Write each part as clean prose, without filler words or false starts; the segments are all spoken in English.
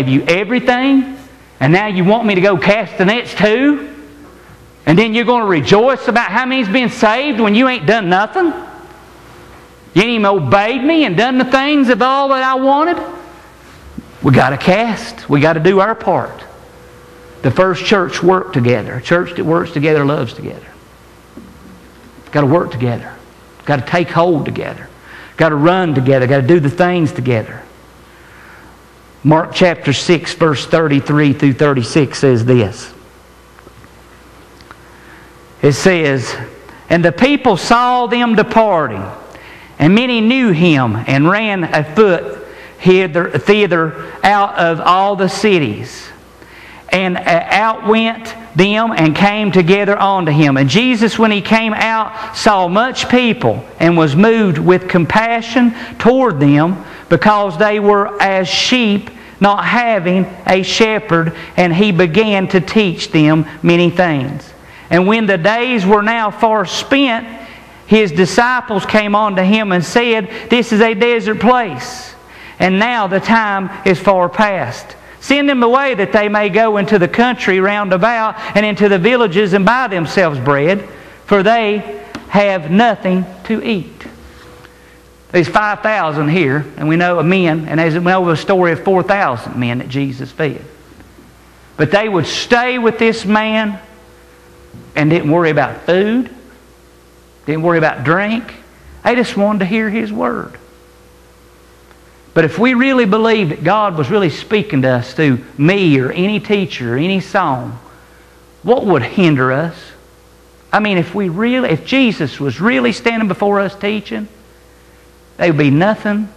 gave you everything, and now you want me to go cast the nets too? And then you're going to rejoice about how many's been saved when you ain't done nothing? You ain't even obeyed me and done the things of all that I wanted? We got to cast. We got to do our part. The first church worked together. A church that works together loves together. Got to work together. Got to take hold together. Got to run together. Got to do the things together. Mark chapter 6, verse 33 through 36 says this. It says, "And the people saw them departing, and many knew him, and ran afoot thither out of all the cities. And out went them, and came together unto him. And Jesus, when he came out, saw much people, and was moved with compassion toward them, because they were as sheep not having a shepherd. And he began to teach them many things. And when the days were now far spent, his disciples came unto him and said, This is a desert place, and now the time is far past. Send them away that they may go into the country round about, and into the villages, and buy themselves bread, for they have nothing to eat." There's 5,000 here, and we know of men, and as we know a story of 4,000 men that Jesus fed. But they would stay with this man and didn't worry about food, didn't worry about drink. They just wanted to hear His Word. But if we really believed that God was really speaking to us through me or any teacher or any song, what would hinder us? I mean, if Jesus was really standing before us teaching, there would be nothing.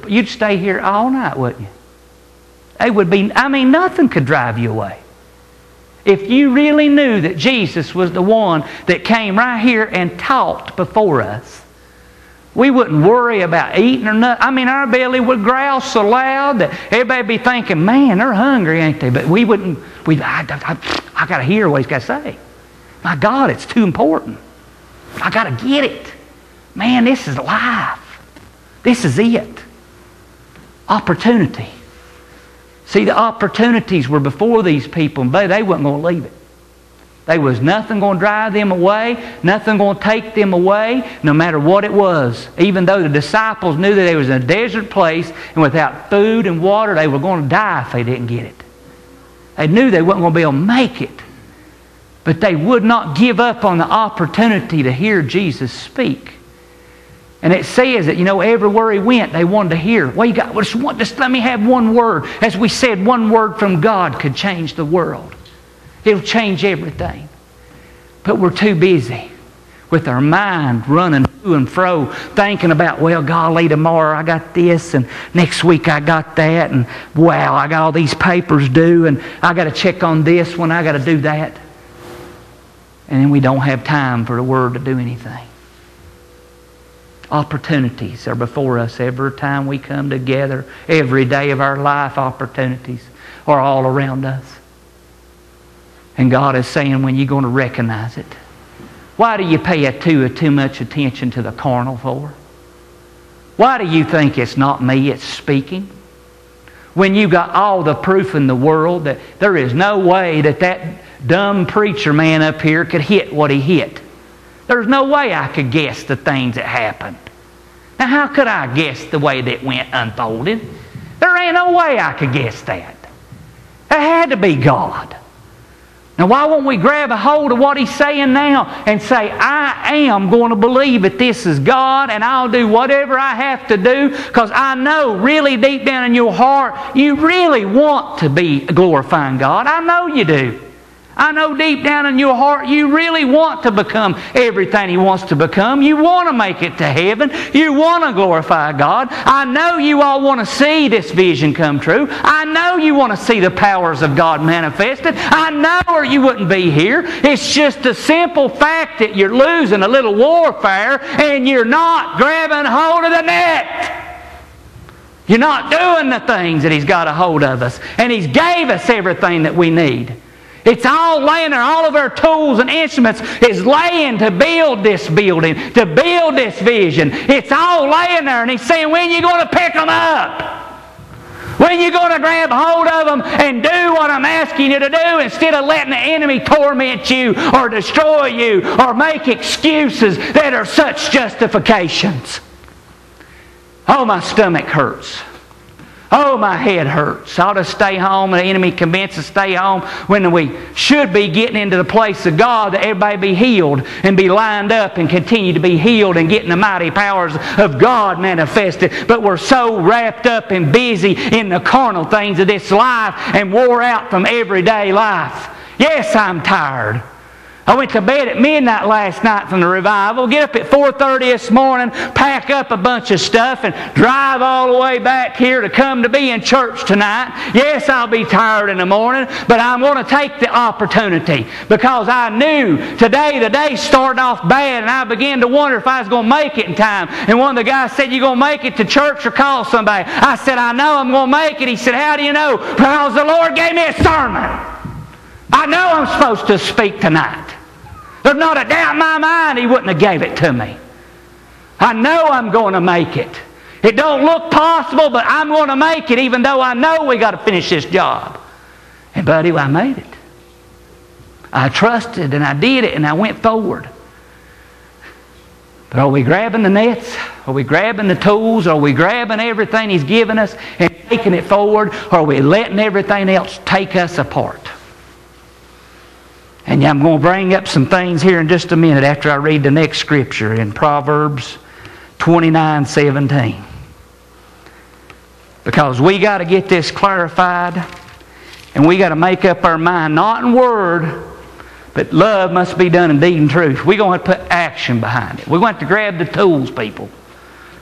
You'd stay here all night, wouldn't you? Nothing could drive you away. If you really knew that Jesus was the one that came right here and taught before us, we wouldn't worry about eating or nothing. Our belly would growl so loud that everybody would be thinking, man, they're hungry, ain't they? But we wouldn't. I got to hear what He's got to say. My God, it's too important. I got to get it. Man, this is life. This is it. Opportunity. See, the opportunities were before these people, but they wasn't going to leave it. There was nothing going to drive them away, nothing going to take them away, no matter what it was. Even though the disciples knew that they was in a desert place, and without food and water, they were going to die if they didn't get it. They knew they wasn't going to be able to make it. But they would not give up on the opportunity to hear Jesus speak. And it says that, everywhere He went, they wanted to hear. Well, just let me have one word. As we said, one word from God could change the world. It'll change everything. But we're too busy with our mind running to and fro, thinking about, well, golly, tomorrow I got this, and next week I got that, and wow, I got all these papers due, and I got to check on this one, I got to do that. And then we don't have time for the Word to do anything. Opportunities are before us every time we come together. Every day of our life, opportunities are all around us. And God is saying, when you're going to recognize it, why do you pay too much attention to the carnal for? Why do you think it's not me, it's speaking? When you got all the proof in the world that there is no way that dumb preacher man up here could hit what he hit. There's no way I could guess the things that happened. Now, how could I guess the way that went unfolded? There ain't no way I could guess that. It had to be God. Now, why won't we grab a hold of what He's saying now and say, I am going to believe that this is God, and I'll do whatever I have to do, because I know really deep down in your heart you really want to be glorifying God. I know you do. I know deep down in your heart you really want to become everything He wants to become. You want to make it to heaven. You want to glorify God. I know you all want to see this vision come true. I know you want to see the powers of God manifested. I know, or you wouldn't be here. It's just a simple fact that you're losing a little warfare and you're not grabbing hold of the net. You're not doing the things that He's got a hold of us. And He's gave us everything that we need. It's all laying there. All of our tools and instruments is laying to build this building, to build this vision. It's all laying there. And He's saying, when are you going to pick them up? When are you going to grab hold of them and do what I'm asking you to do instead of letting the enemy torment you or destroy you or make excuses that are such justifications? Oh, my stomach hurts. Oh, my head hurts. I ought to stay home. The enemy convinced us to stay home when we should be getting into the place of God that everybody be healed and be lined up and continue to be healed and getting the mighty powers of God manifested. But we're so wrapped up and busy in the carnal things of this life and wore out from everyday life. Yes, I'm tired. I went to bed at midnight last night from the revival, get up at 4:30 this morning, pack up a bunch of stuff, and drive all the way back here to come to be in church tonight. Yes, I'll be tired in the morning, but I'm going to take the opportunity because I knew today the day started off bad, and I began to wonder if I was going to make it in time. And one of the guys said, "You going to make it to church or call somebody?" I said, "I know I'm going to make it." He said, "How do you know?" "Because the Lord gave me a sermon. I know I'm supposed to speak tonight. There's not a doubt in my mind He wouldn't have gave it to me. I know I'm going to make it. It don't look possible, but I'm going to make it even though I know we got to finish this job." And buddy, I made it. I trusted and I did it and I went forward. But are we grabbing the nets? Are we grabbing the tools? Are we grabbing everything He's given us and taking it forward? Or are we letting everything else take us apart? And I'm going to bring up some things here in just a minute after I read the next scripture in Proverbs 29:17. Because we got to get this clarified and we got to make up our mind, not in word, but love must be done in deed and truth. We're going to have to put action behind it. We're going to have to grab the tools, people.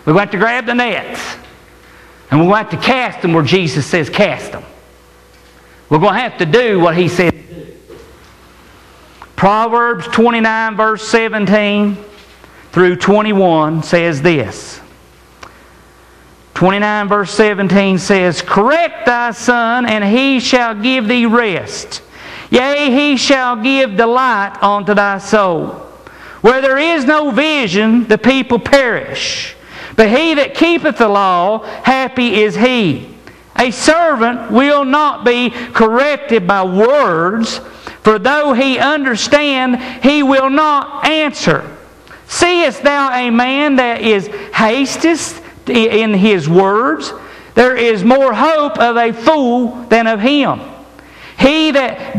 We're going to have to grab the nets. And we're going to have to cast them where Jesus says cast them. We're going to have to do what He said. Proverbs 29 verse 17 through 21 says this. 29 verse 17 says, "Correct thy son, and he shall give thee rest. Yea, he shall give delight unto thy soul. Where there is no vision, the people perish. But he that keepeth the law, happy is he. A servant will not be corrected by words, for though he understand, he will not answer. Seest thou a man that is hastest in his words? There is more hope of a fool than of him. He that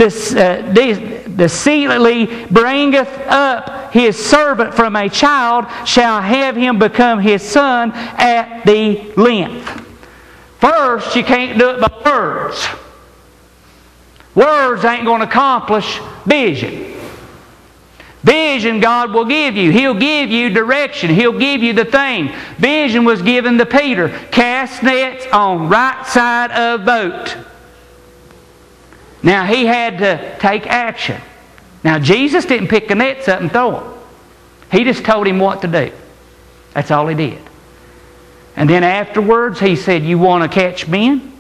deceitfully bringeth up his servant from a child shall have him become his son at the length." First, you can't do it by words. Words ain't going to accomplish vision. Vision God will give you. He'll give you direction. He'll give you the thing. Vision was given to Peter. Cast nets on right side of boat. Now he had to take action. Now Jesus didn't pick the nets up and throw them. He just told him what to do. That's all He did. And then afterwards He said, "You want to catch men?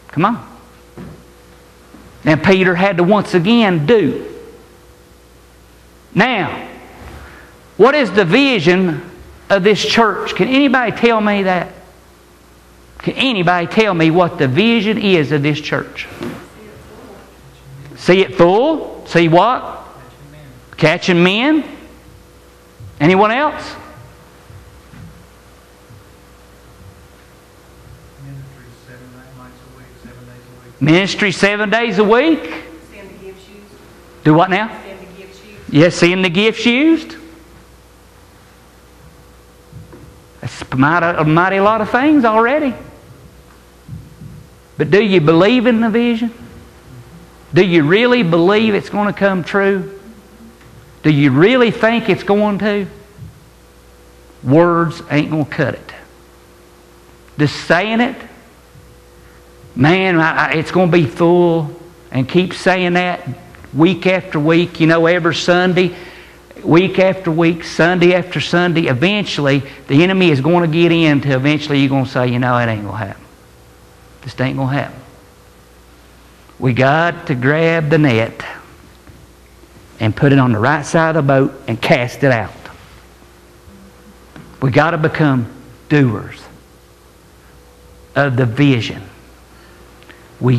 Come on." And Peter had to once again do. Now, what is the vision of this church? Can anybody tell me that? Can anybody tell me what the vision is of this church? See it full? See what? Catching men. Anyone else? Ministry 7 days a week. Seeing the gifts used. Do what now? Seeing the gifts used. Yes, seeing the gifts used. That's a mighty lot of things already. But do you believe in the vision? Do you really believe it's going to come true? Do you really think it's going to? Words ain't going to cut it. Just saying it, man, it's going to be full. And keep saying that week after week, every Sunday, week after week, Sunday after Sunday. Eventually, the enemy is going to get in eventually you're going to say, it ain't going to happen. Just ain't going to happen. We got to grab the net and put it on the right side of the boat and cast it out. We got to become doers of the vision. We